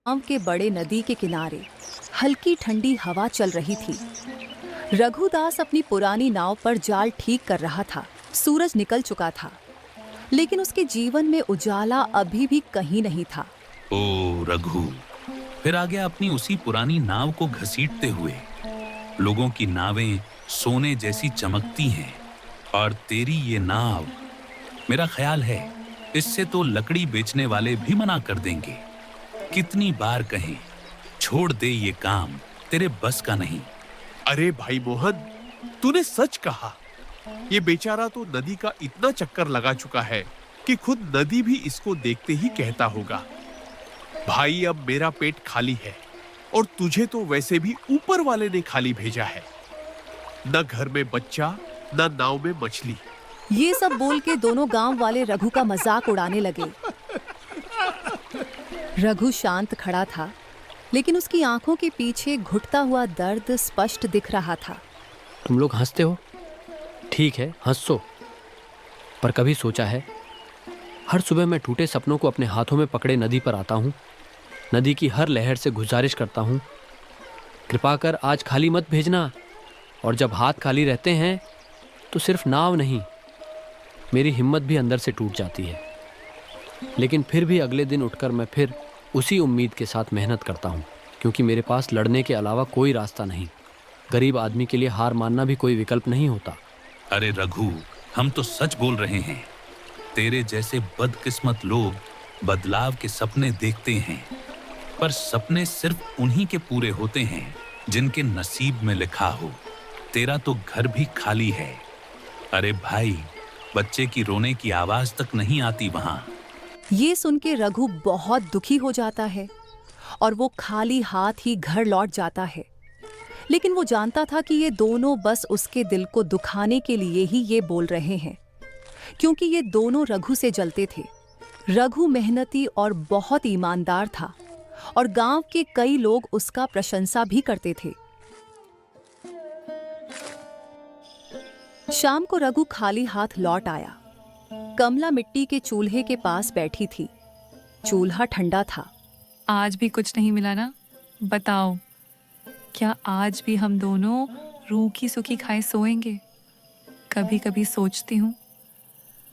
गांव के बड़े नदी के किनारे हल्की ठंडी हवा चल रही थी। रघुदास अपनी पुरानी नाव पर जाल ठीक कर रहा था। सूरज निकल चुका था, लेकिन उसके जीवन में उजाला अभी भी कहीं नहीं था। ओ रघु, फिर आ गया अपनी उसी पुरानी नाव को घसीटते हुए। लोगों की नावें सोने जैसी चमकती हैं और तेरी ये नाव, मेरा ख्याल है इससे तो लकड़ी बेचने वाले भी मना कर देंगे। कितनी बार कहें छोड़ दे, ये काम तेरे बस का नहीं। अरे भाई मोहन, तूने सच कहा। ये बेचारा तो नदी का इतना चक्कर लगा चुका है कि खुद नदी भी इसको देखते ही कहता होगा, भाई अब मेरा पेट खाली है और तुझे तो वैसे भी ऊपर वाले ने खाली भेजा है। न घर में बच्चा, न नाव में मछली। ये सब बोल के दोनों गांव वाले रघु का मजाक उड़ाने लगे। रघु शांत खड़ा था, लेकिन उसकी आंखों के पीछे घुटता हुआ दर्द स्पष्ट दिख रहा था। तुम लोग हंसते हो, ठीक है हंसो, पर कभी सोचा है? हर सुबह मैं टूटे सपनों को अपने हाथों में पकड़े नदी पर आता हूँ। नदी की हर लहर से गुजारिश करता हूँ, कृपा कर आज खाली मत भेजना। और जब हाथ खाली रहते हैं तो सिर्फ नाव नहीं, मेरी हिम्मत भी अंदर से टूट जाती है। लेकिन फिर भी अगले दिन उठकर मैं फिर उसी उम्मीद के साथ मेहनत करता हूँ, क्योंकि मेरे पास लड़ने के अलावा कोई रास्ता नहीं। गरीब आदमी के लिए हार मानना भी कोई विकल्प नहीं होता। अरे रघु, हम तो सच बोल रहे हैं। तेरे जैसे बदकिस्मत लोग बदलाव के सपने देखते हैं, पर सपने सिर्फ उन्हीं के पूरे होते हैं जिनके नसीब में लिखा हो। तेरा तो घर भी खाली है। अरे भाई, बच्चे की रोने की आवाज तक नहीं आती वहां। ये सुन के रघु बहुत दुखी हो जाता है और वो खाली हाथ ही घर लौट जाता है। लेकिन वो जानता था कि ये दोनों बस उसके दिल को दुखाने के लिए ही ये बोल रहे हैं, क्योंकि ये दोनों रघु से जलते थे। रघु मेहनती और बहुत ईमानदार था और गांव के कई लोग उसका प्रशंसा भी करते थे। शाम को रघु खाली हाथ लौट आया। कमला मिट्टी के चूल्हे के पास बैठी थी। चूल्हा ठंडा था। आज भी कुछ नहीं मिला ना? बताओ, क्या आज भी हम दोनों रूखी सूखी खाए सोएंगे? कभी कभी सोचती हूँ,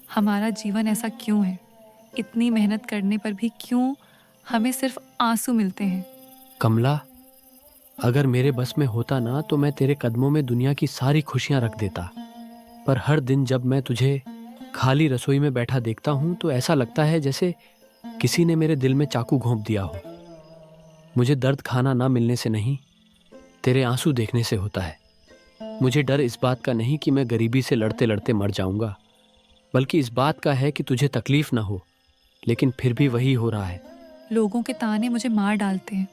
हमारा जीवन ऐसा क्यों है? इतनी मेहनत करने पर भी क्यों हमें सिर्फ आंसू मिलते हैं? कमला, अगर मेरे बस में होता ना तो मैं तेरे कदमों में दुनिया की सारी खुशियां रख देता। पर हर दिन जब मैं तुझे खाली रसोई में बैठा देखता हूं तो ऐसा लगता है जैसे किसी ने मेरे दिल में चाकू घोंप दिया हो। मुझे दर्द खाना ना मिलने से नहीं, तेरे आंसू देखने से होता है। मुझे डर इस बात का नहीं कि मैं गरीबी से लड़ते लड़ते मर जाऊंगा, बल्कि इस बात का है कि तुझे तकलीफ ना हो। लेकिन फिर भी वही हो रहा है। लोगों के ताने मुझे मार डालते हैं।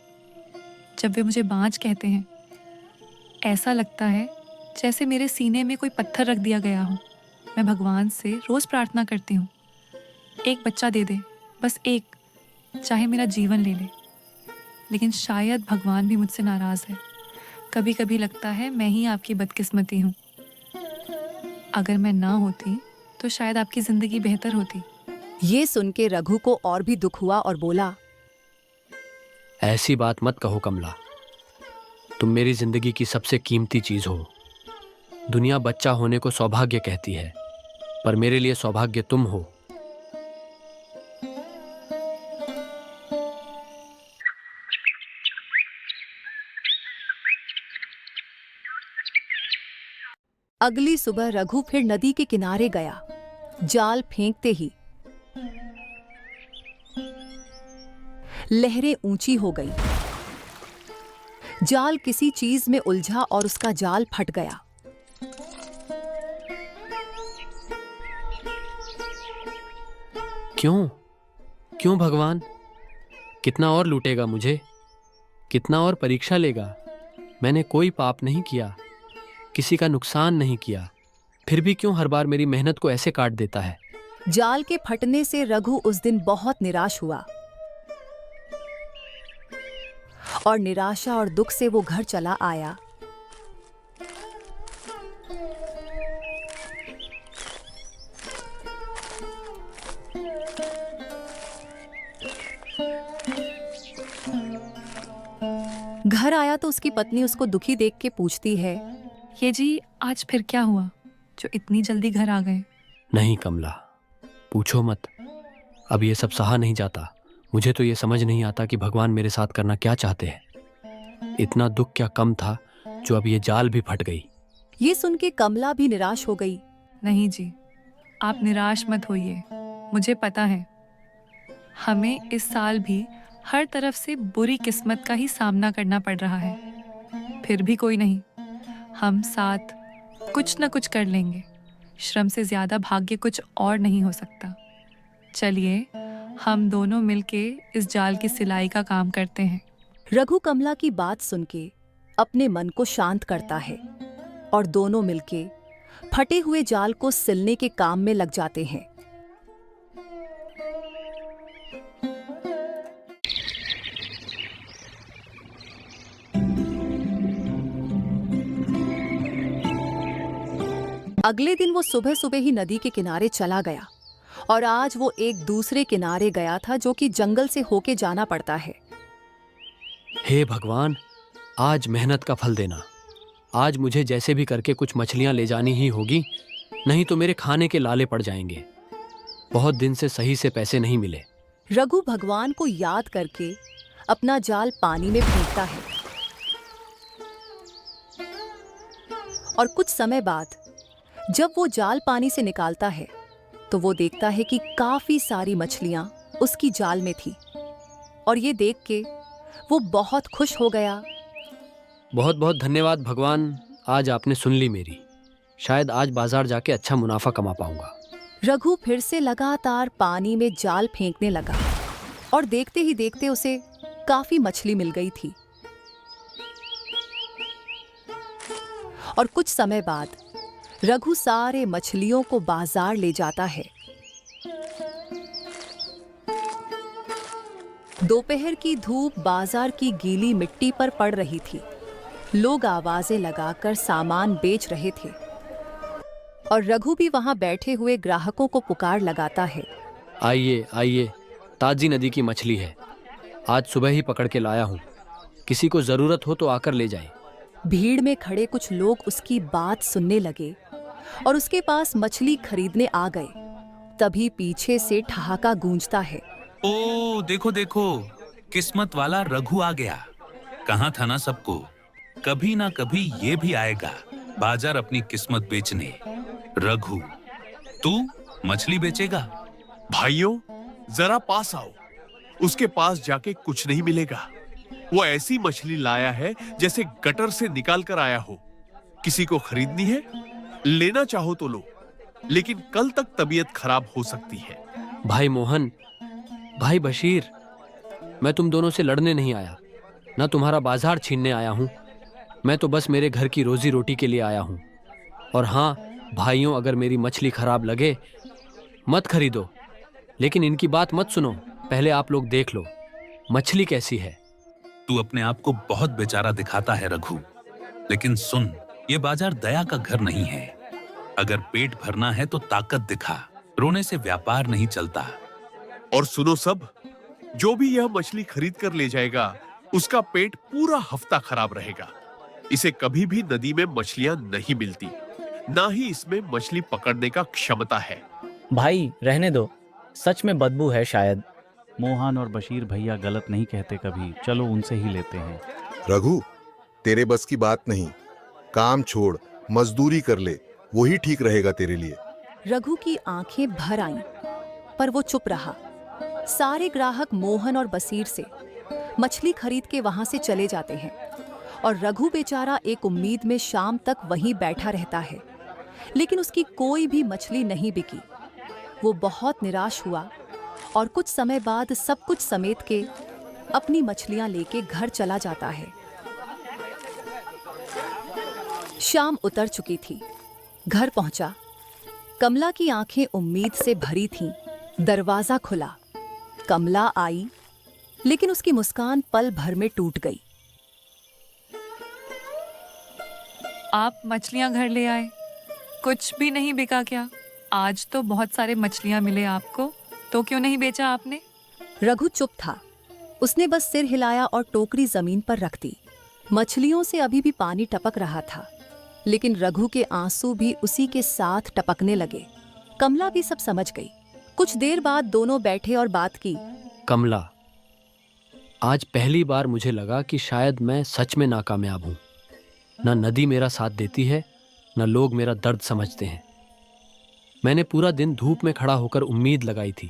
जब वे मुझे बांझ कहते हैं, ऐसा लगता है जैसे मेरे सीने में कोई पत्थर रख दिया गया हो। मैं भगवान से रोज प्रार्थना करती हूँ, एक बच्चा दे दे, बस एक, चाहे मेरा जीवन ले ले। लेकिन शायद भगवान भी मुझसे नाराज है। कभी कभी लगता है मैं ही आपकी बदकिस्मती हूँ। अगर मैं ना होती तो शायद आपकी जिंदगी बेहतर होती। ये सुन के रघु को और भी दुख हुआ और बोला, ऐसी बात मत कहो कमला, तुम मेरी जिंदगी की सबसे कीमती चीज हो। दुनिया बच्चा होने को सौभाग्य कहती है, पर मेरे लिए सौभाग्य तुम हो। अगली सुबह रघु फिर नदी के किनारे गया। जाल फेंकते ही लहरें ऊंची हो गई। जाल किसी चीज में उलझा और उसका जाल फट गया। क्यों? क्यों भगवान? कितना और लूटेगा मुझे? कितना और परीक्षा लेगा? मैंने कोई पाप नहीं किया, किसी का नुकसान नहीं किया, फिर भी क्यों हर बार मेरी मेहनत को ऐसे काट देता है? जाल के फटने से रघु उस दिन बहुत निराश हुआ और निराशा और दुख से वो घर चला आया। घर आया तो उसकी पत्नी उसको दुखी देख के पूछती है, ये जी आज फिर क्या हुआ जो इतनी जल्दी घर आ गए? नहीं कमला, पूछो मत। अब ये सब सहा नहीं जाता। मुझे तो ये समझ नहीं आता कि भगवान मेरे साथ करना क्या चाहते हैं। इतना दुख क्या कम था जो अब ये जाल भी फट गई। ये सुन के कमला भी निराश हो गई। नहीं जी, आप निराश मत होइए। मुझे पता है हमें इस साल भी हर तरफ से बुरी किस्मत का ही सामना करना पड़ रहा है। फिर भी कोई नहीं, हम साथ कुछ न कुछ कर लेंगे। श्रम से ज्यादा भाग्य कुछ और नहीं हो सकता। चलिए हम दोनों मिलके इस जाल की सिलाई का काम करते हैं। रघु कमला की बात सुन के अपने मन को शांत करता है और दोनों मिलके फटे हुए जाल को सिलने के काम में लग जाते हैं। अगले दिन वो सुबह सुबह ही नदी के किनारे चला गया और आज वो एक दूसरे किनारे गया था जो कि जंगल से होके जाना पड़ता है। हे भगवान, आज मेहनत का फल देना। आज मुझे जैसे भी करके कुछ मछलियां ले जानी ही होगी, नहीं तो मेरे खाने के लाले पड़ जाएंगे। बहुत दिन से सही से पैसे नहीं मिले। रघु भगवान को याद करके अपना जाल पानी में फेंकता है और कुछ समय बाद जब वो जाल पानी से निकालता है तो वो देखता है कि काफी सारी मछलियां उसकी जाल में थी और ये देख के वो बहुत खुश हो गया। बहुत बहुत धन्यवाद भगवान, आज आपने सुन ली मेरी। शायद आज बाजार जाके अच्छा मुनाफा कमा पाऊंगा। रघु फिर से लगातार पानी में जाल फेंकने लगा और देखते ही देखते उसे काफी मछली मिल गई थी। और कुछ समय बाद रघु सारे मछलियों को बाजार ले जाता है। दोपहर की धूप बाजार की गीली मिट्टी पर पड़ रही थी। लोग आवाजें लगाकर सामान बेच रहे थे और रघु भी वहां बैठे हुए ग्राहकों को पुकार लगाता है। आइए आइए, ताजी नदी की मछली है, आज सुबह ही पकड़ के लाया हूँ। किसी को जरूरत हो तो आकर ले जाए। भीड़ में खड़े कुछ लोग उसकी बात सुनने लगे और उसके पास मछली खरीदने आ गए। तभी पीछे से ठहाका गूंजता है। ओ देखो देखो, किस्मत वाला रघु आ गया। कहाँ था ना सबको, कभी ना कभी ये भी आएगा बाजार अपनी किस्मत बेचने। रघु, तू मछली बेचेगा? भाइयों, जरा पास आओ। उसके पास जाके कुछ नहीं मिलेगा। वो ऐसी मछली लाया है जैसे गटर से निकाल कर आया हो। किसी को खरीदनी है? लेना चाहो तो लो, लेकिन कल तक तबीयत खराब हो सकती है। भाई मोहन, भाई बशीर, मैं तुम दोनों से लड़ने नहीं आया, ना तुम्हारा बाजार छीनने आया हूँ। मैं तो बस मेरे घर की रोजी रोटी के लिए आया हूँ। और हाँ भाइयों, अगर मेरी मछली खराब लगे मत खरीदो, लेकिन इनकी बात मत सुनो। पहले आप लोग देख लो मछली कैसी है। तू अपने आप को बहुत बेचारा दिखाता है रघु, लेकिन सुन, ये बाजार दया का घर नहीं है। अगर पेट भरना है तो ताकत दिखा, रोने से व्यापार नहीं चलता। और सुनो सब, जो भी यह मछली खरीद कर ले जाएगा उसका पेट पूरा हफ्ता खराब रहेगा। इसे कभी भी नदी में मछलियां नहीं मिलती, ना ही इसमें मछली पकड़ने का क्षमता है। भाई रहने दो, सच में बदबू है शायद। मोहन और बशीर भैया गलत नहीं कहते कभी, चलो उनसे ही लेते हैं। रघु, तेरे बस की बात नहीं। काम छोड़, मजदूरी कर ले, वही ठीक रहेगा तेरे लिए। रघु की आंखें भर आईं, पर वो चुप रहा। सारे ग्राहक मोहन और बशीर से मछली खरीद के वहां से चले जाते हैं और रघु बेचारा एक उम्मीद में शाम तक वहीं बैठा रहता है, लेकिन उसकी कोई भी मछली नहीं बिकी। वो बहुत निराश हुआ और कुछ समय बाद सब कुछ समेट के अपनी मछलियां लेके घर चला जाता है। शाम उतर चुकी थी। घर पहुंचा। कमला की आंखें उम्मीद से भरी थीं। दरवाजा खुला। कमला आई, लेकिन उसकी मुस्कान पल भर में टूट गई। आप मछलियां घर ले आए, कुछ भी नहीं बिका क्या? आज तो बहुत सारे मछलियां मिले आपको, तो क्यों नहीं बेचा आपने? रघु चुप था। उसने बस सिर हिलाया और टोकरी जमीन पर रख दी। मछलियों से अभी भी पानी टपक रहा था, लेकिन रघु के आंसू भी उसी के साथ टपकने लगे। कमला भी सब समझ गई। कुछ देर बाद दोनों बैठे और बात की। कमला, आज पहली बार मुझे लगा कि शायद मैं सच में नाकामयाब हूं। न नदी मेरा साथ देती है, न लोग मेरा दर्द समझते हैं। मैंने पूरा दिन धूप में खड़ा होकर उम्मीद लगाई थी।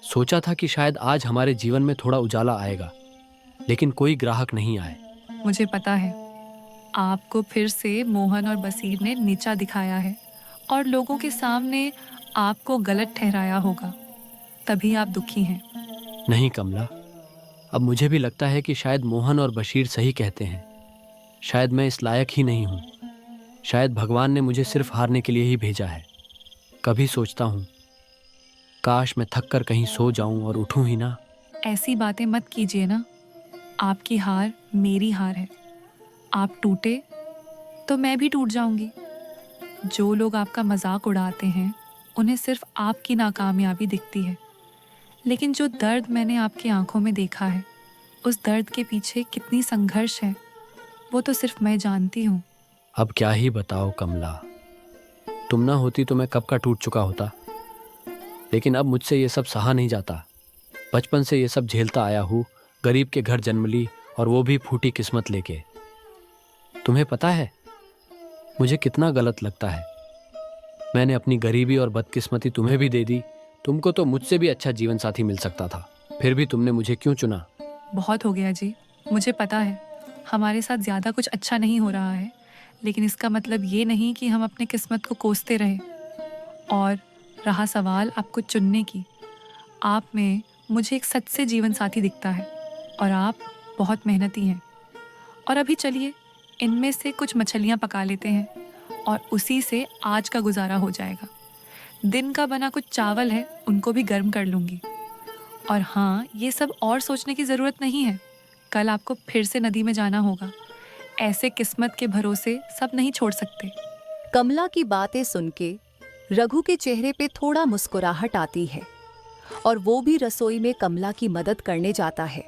सोचा था कि शायद आज हमारे जीवन में थोड़ा उजाला आएगा, लेकिन कोई ग्राहक नहीं आए। मुझे पता है, आपको फिर से मोहन और बसीर ने नीचा दिखाया है और लोगों के सामने आपको गलत ठहराया होगा, तभी आप दुखी हैं। नहीं कमला, अब मुझे भी लगता है कि शायद मोहन और बशीर सही कहते हैं। शायद मैं इस लायक ही नहीं हूँ। शायद भगवान ने मुझे सिर्फ हारने के लिए ही भेजा है। कभी सोचता हूँ, काश मैं थक कर कहीं सो जाऊं और उठूं ही ना। ऐसी बातें मत कीजिए ना। आपकी हार मेरी हार है। आप टूटे तो मैं भी टूट जाऊंगी। जो लोग आपका मजाक उड़ाते हैं उन्हें सिर्फ आपकी नाकामयाबी दिखती है, लेकिन जो दर्द मैंने आपकी आंखों में देखा है, उस दर्द के पीछे कितनी संघर्ष है वो तो सिर्फ मैं जानती हूँ। अब क्या ही बताओ कमला, तुम ना होती तो मैं कब का टूट चुका होता। लेकिन अब मुझसे ये सब सहा नहीं जाता। बचपन से ये सब झेलता आया हूँ। गरीब के घर जन्म ली, और वो भी फूटी किस्मत लेके। तुम्हें पता है मुझे कितना गलत लगता है। मैंने अपनी गरीबी और बदकिस्मती तुम्हें भी दे दी। तुमको तो मुझसे भी अच्छा जीवन साथी मिल सकता था, फिर भी तुमने मुझे क्यों चुना? बहुत हो गया जी, मुझे पता है हमारे साथ ज़्यादा कुछ अच्छा नहीं हो रहा है, लेकिन इसका मतलब ये नहीं कि हम अपने किस्मत को कोसते रहें। और रहा सवाल आपको चुनने की, आप में मुझे एक सच से जीवन साथी दिखता है और आप बहुत मेहनती हैं। और अभी चलिए इनमें से कुछ मछलियाँ पका लेते हैं और उसी से आज का गुजारा हो जाएगा। दिन का बना कुछ चावल है, उनको भी गर्म कर लूँगी। और हाँ, ये सब और सोचने की ज़रूरत नहीं है। कल आपको फिर से नदी में जाना होगा। ऐसे किस्मत के भरोसे सब नहीं छोड़ सकते। कमला की बातें सुन के रघु के चेहरे पे थोड़ा मुस्कुराहट आती है और वो भी रसोई में कमला की मदद करने जाता है।